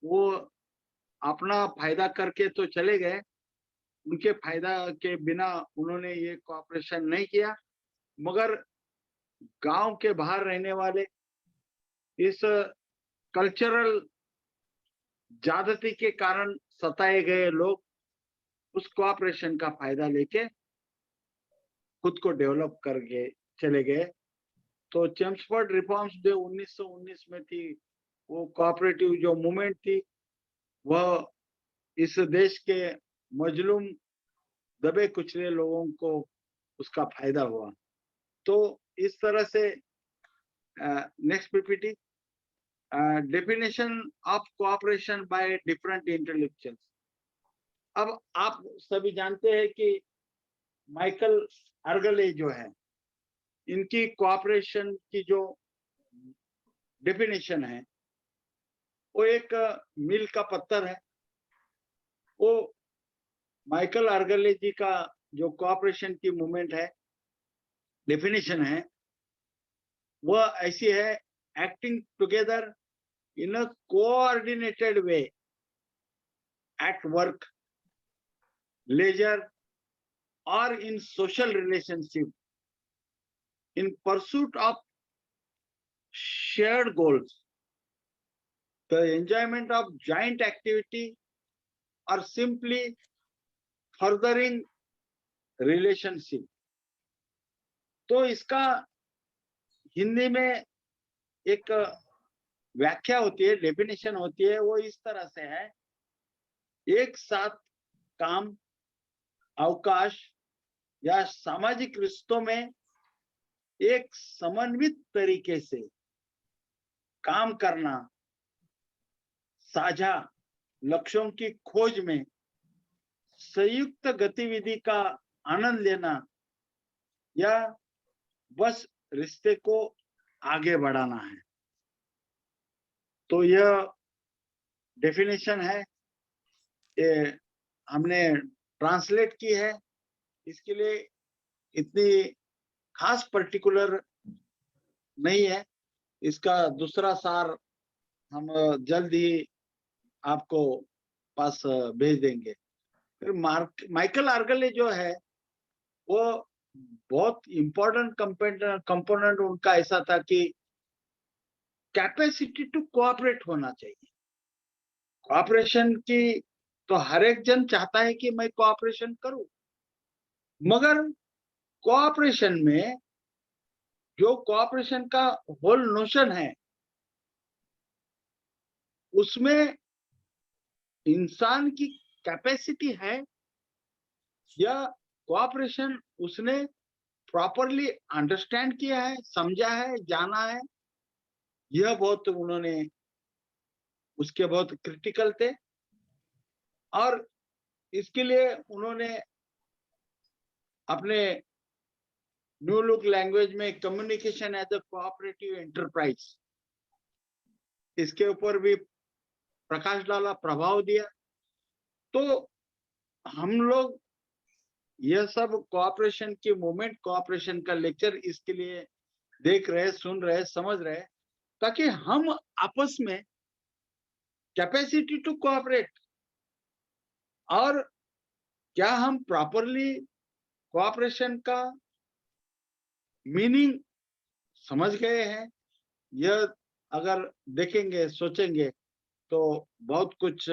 वो अपना फायदा करके तो चले गए, उनके फायदा के बिना उन्होंने ये कोऑपरेशन नहीं किया, मगर गांव के बाहर रहने वाले इस कल्चरल ज्यादती के कारण सताए गए लोग उस कोऑपरेशन का फायदा लेके खुद को डेवलप करके चले गए। तो चेम्सफोर्ड रिफॉर्म्स जो 1919 में थी, वो कोऑपरेटिव जो मूवमेंट थी, वह इस देश के मजलूम दबे कुचले लोगों को उसका फायदा हुआ। तो इस तरह से next PPT, definition of cooperation by different intellectuals. अब आप सभी जानते हैं कि माइकल अर्गले जो है, इनकी कोऑपरेशन की जो डेफिनेशन है, वो एक मील का पत्थर है। वो माइकल अर्गले जी का जो कोऑपरेशन की मूवमेंट है, डेफिनेशन है, वह ऐसी है: acting together in a coordinated way at work, leisure or in social relationship, in pursuit of shared goals, the enjoyment of joint activity, or simply furthering relationship। तो इसका हिंदी में एक व्याख्या होती है, डेफिनेशन होती है, वो इस तरह से है: एक साथ काम, अवकाश या सामाजिक रिश्तों में एक समन्वित तरीके से काम करना, साझा लक्ष्यों की खोज में संयुक्त गतिविधि का आनंद लेना, या बस रिश्ते को आगे बढ़ाना है। तो यह डेफिनेशन है, ये हमने ट्रांसलेट की है। इसके लिए इतनी खास पर्टिकुलर नहीं है, इसका दूसरा सार हम जल्द ही आपको पास भेज देंगे। फिर माइकल अर्गले जो है, वो बहुत इंपॉर्टेंट कंपोनेंट उनका ऐसा था कि कैपेसिटी टू कोऑपरेट होना चाहिए। कोऑपरेशन की तो हर एक जन चाहता है कि मैं कोऑपरेशन करूं, मगर कोऑपरेशन में जो कोऑपरेशन का होल नोशन है, उसमें इंसान की कैपेसिटी है या कोऑपरेशन उसने प्रॉपरली अंडरस्टैंड किया है, समझा है, जाना है, यह बहुत उन्होंने उसके बहुत क्रिटिकल थे। और इसके लिए उन्होंने अपने न्यू लुक लैंग्वेज में communication as a cooperative enterprise, इसके ऊपर भी प्रकाश डाला, प्रभाव दिया। तो हम लोग यह सब कोऑपरेशन की मूवमेंट, कोऑपरेशन का लेक्चर इसके लिए देख रहे, सुन रहे, समझ रहे, ताकि हम आपस में कैपेसिटी टू कोऑपरेट, और क्या हम प्रॉपरली कोऑपरेशन का मीनिंग समझ गए हैं, यह अगर देखेंगे, सोचेंगे, तो बहुत कुछ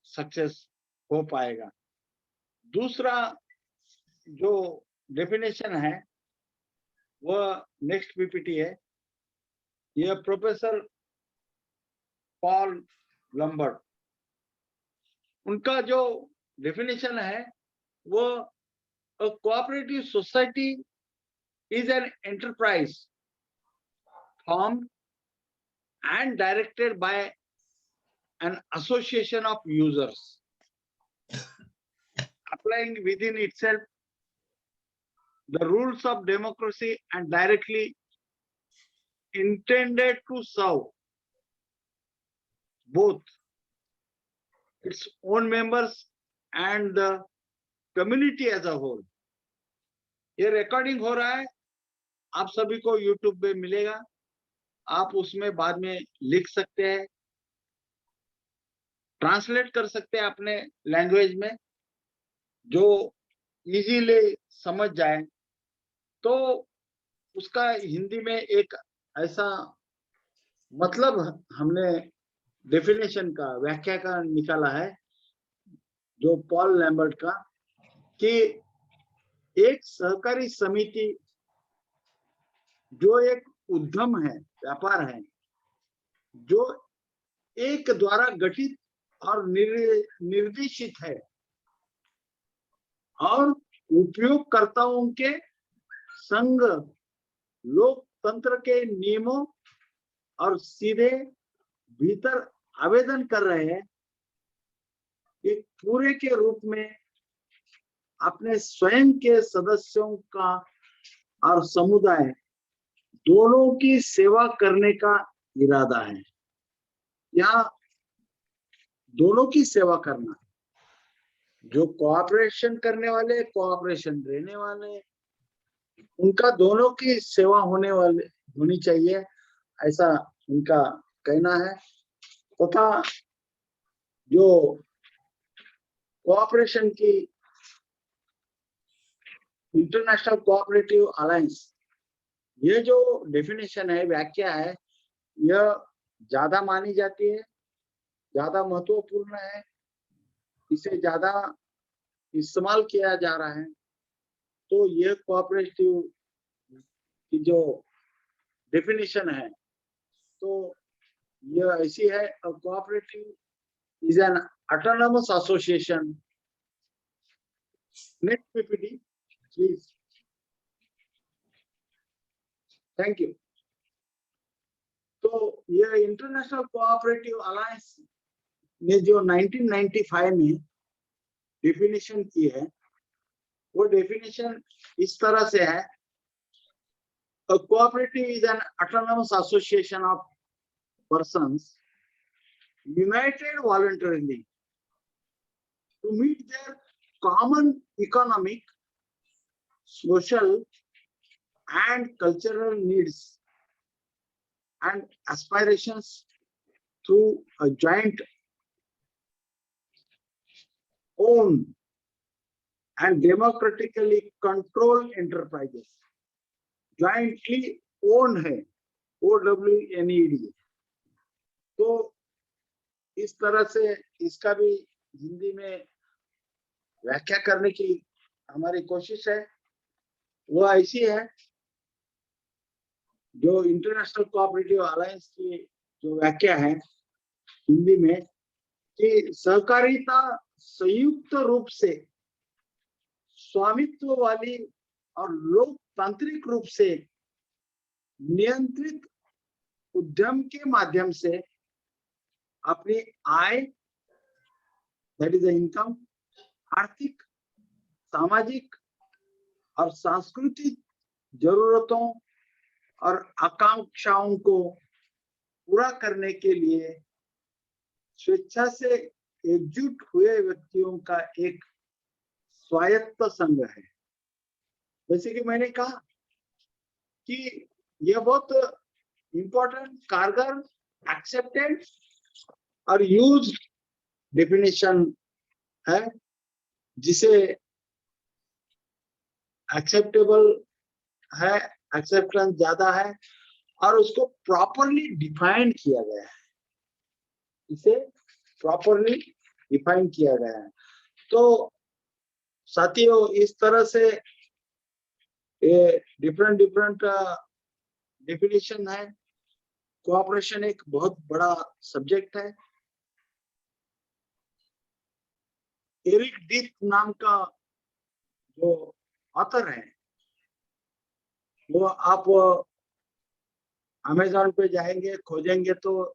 सक्सेस हो पाएगा। दूसरा जो डेफिनेशन है, वह नेक्स्ट पीपीटी है। यह प्रोफेसर पॉल लंबर्ट, उनका जो डेफिनेशन है, वो a cooperative society is an enterprise formed and directed by an association of users, applying within itself the rules of democracy and directly intended to serve both its own members and the community as a whole। ये recording हो रहा है, आप सभी को YouTube पे मिलेगा, आप उसमें बाद में लिख सकते हैं। ट्रांसलेट कर सकते हैं अपने लैंग्वेज में, जो इजीली समझ जाए, तो उसका हिंदी में एक ऐसा मतलब हमने डेफिनेशन का, व्याख्या का निकाला है, जो पॉल लैम्बर्ट का, कि एक सहकारी समिति जो एक उद्यम है, व्यापार है, जो एक द्वारा गठित और निर्देशित है और उपयोगकर्ताओं के संघ लोकतंत्र के नियमों और सीधे भीतर आवेदन कर रहे हैं, एक पूरे के रूप में अपने स्वयं के सदस्यों का और समुदाय दोनों की सेवा करने का इरादा है। यहाँ दोनों की सेवा करना, जो कोऑपरेशन करने वाले, कोऑपरेशन देने वाले, उनका दोनों की सेवा होनी चाहिए, ऐसा उनका कहना है। तथा जो कोऑपरेशन की इंटरनेशनल कोऑपरेटिव अलायंस, ये जो डेफिनेशन है, व्याख्या है, यह ज्यादा मानी जाती है, ज्यादा महत्वपूर्ण है, इसे ज्यादा इस्तेमाल किया जा रहा है। तो ये कोऑपरेटिव की जो डेफिनेशन है, तो यह ऐसी है, cooperative is an autonomous association. Next PPT please. Thank you. तो यह इंटरनेशनल कोऑपरेटिव अलायंस ने जो 1995 में डेफिनेशन की है, वो डेफिनेशन इस तरह से है: A cooperative is an autonomous association of persons united voluntarily to meet their common economic, social, and cultural needs and aspirations through a joint owned and democratically controlled enterprises. Jointly owned है, OWNED। तो इस तरह से इसका भी हिंदी में व्याख्या करने की हमारी कोशिश है। वो ऐसी है, जो इंटरनेशनल कोऑपरेटिव अलायंस की जो व्याख्या है हिंदी में, कि सहकारिता संयुक्त रूप से स्वामित्व वाली और लोकतांत्रिक रूप से नियंत्रित उद्यम के माध्यम से अपनी आय, दैट इज इनकम, आर्थिक, सामाजिक और सांस्कृतिक जरूरतों और आकांक्षाओं को पूरा करने के लिए स्वेच्छा से एकजुट हुए व्यक्तियों का एक स्वायत्त संघ है। जैसे कि मैंने कहा कि यह बहुत इंपॉर्टेंट, कारगर, एक्सेप्टेड और यूज डेफिनेशन है, जिसे एक्सेप्टेबल है, एक्सेप्टेंस ज्यादा है, और उसको प्रॉपरली डिफाइन किया गया है, इसे प्रॉपरली डिफाइन किया गया है। तो साथियों, इस तरह से ये डिफरेंट डेफिनेशन है। कोऑपरेशन एक बहुत बड़ा सब्जेक्ट है। एरिक डीथ नाम का जो ऑथर है, वो आप अमेज़न पे जाएंगे, खोजेंगे तो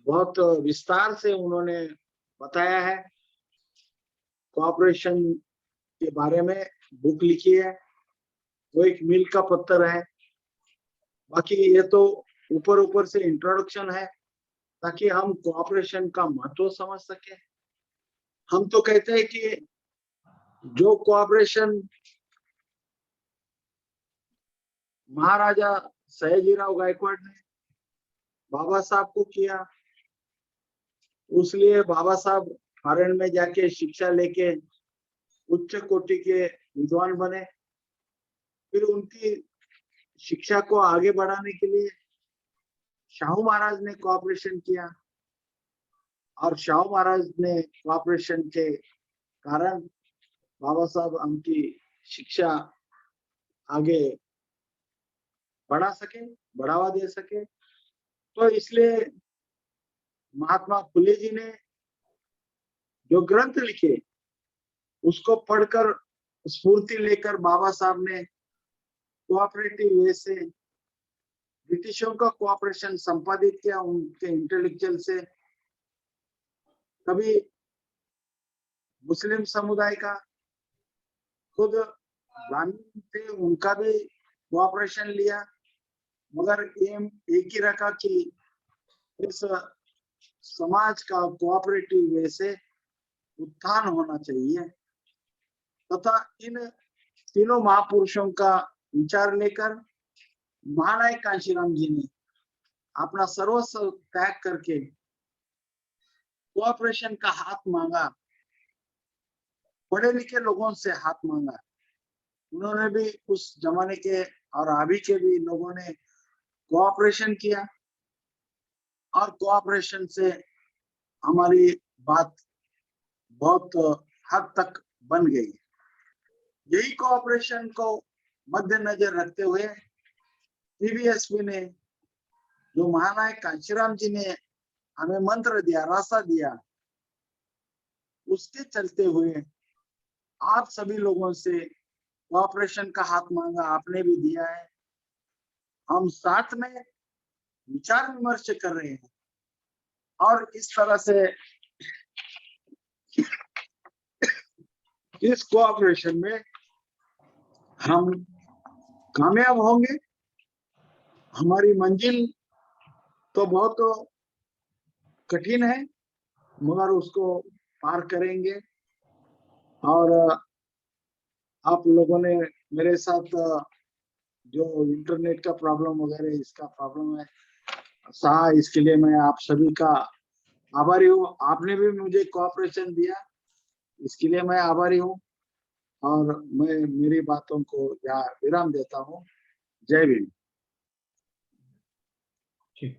बहुत विस्तार से उन्होंने बताया है, कोऑपरेशन के बारे में बुक लिखी है। वो एक मील का पत्थर है। बाकी ये तो ऊपर ऊपर से इंट्रोडक्शन है, ताकि हम कोऑपरेशन का महत्व समझ सके। हम तो कहते हैं कि जो कोऑपरेशन महाराजा सयाजीराव गायकवाड़ ने बाबा साहब को किया, उसलिए बाबा साहब फॉरेन में जाके शिक्षा लेके उच्च कोटि के विद्वान बने। फिर उनकी शिक्षा को आगे बढ़ाने के लिए शाहू महाराज ने कोऑपरेशन किया, और शाहू महाराज ने कोऑपरेशन के कारण बाबा साहब उनकी शिक्षा आगे बढ़ा सके, बढ़ावा दे सके। तो इसलिए महात्मा फुले जी ने जो ग्रंथ लिखे उसको पढ़कर स्फूर्ति लेकर बाबा साहब ने कोऑपरेटिव वे से ब्रिटिशों का कोऑपरेशन संपादित किया उनके इंटेलेक्चुअल से। कभी मुस्लिम समुदाय का, खुद ब्राह्मण थे उनका भी कोऑपरेशन लिया, मगर एम एक ही रखा कि इस समाज का कोऑपरेटिव वे से उत्थान होना चाहिए, तथा इन तीनों महापुरुषों का विचार लेकर महानायक कांशीराम जी ने अपना सर्वस्व त्याग करके कोऑपरेशन का हाथ मांगा, पढ़े लिखे लोगों से हाथ मांगा। उन्होंने भी उस जमाने के और अभी के भी लोगों ने कोऑपरेशन किया, और कोऑपरेशन से हमारी बात बहुत हद तक बन गई। यही कोऑपरेशन को मद्देनजर रखते हुए पीवीएसपी ने, जो महानायक कांशीराम जी ने हमें मंत्र दिया, रास्ता दिया, उसके चलते हुए आप सभी लोगों से कोऑपरेशन का हाथ मांगा, आपने भी दिया है। हम साथ में विचार विमर्श कर रहे हैं, और इस तरह से इस कोऑपरेशन में हम कामयाब होंगे। हमारी मंजिल तो बहुत कठिन है, मगर उसको पार करेंगे। और आप लोगों ने मेरे साथ जो इंटरनेट का प्रॉब्लम वगैरह इसका प्रॉब्लम है सहा, इसके लिए मैं आप सभी का आभारी हूँ। आपने भी मुझे कोऑपरेशन दिया, इसके लिए मैं आभारी हूँ। और मैं मेरी बातों को यहाँ विराम देता हूँ। जय भीम। ठीक।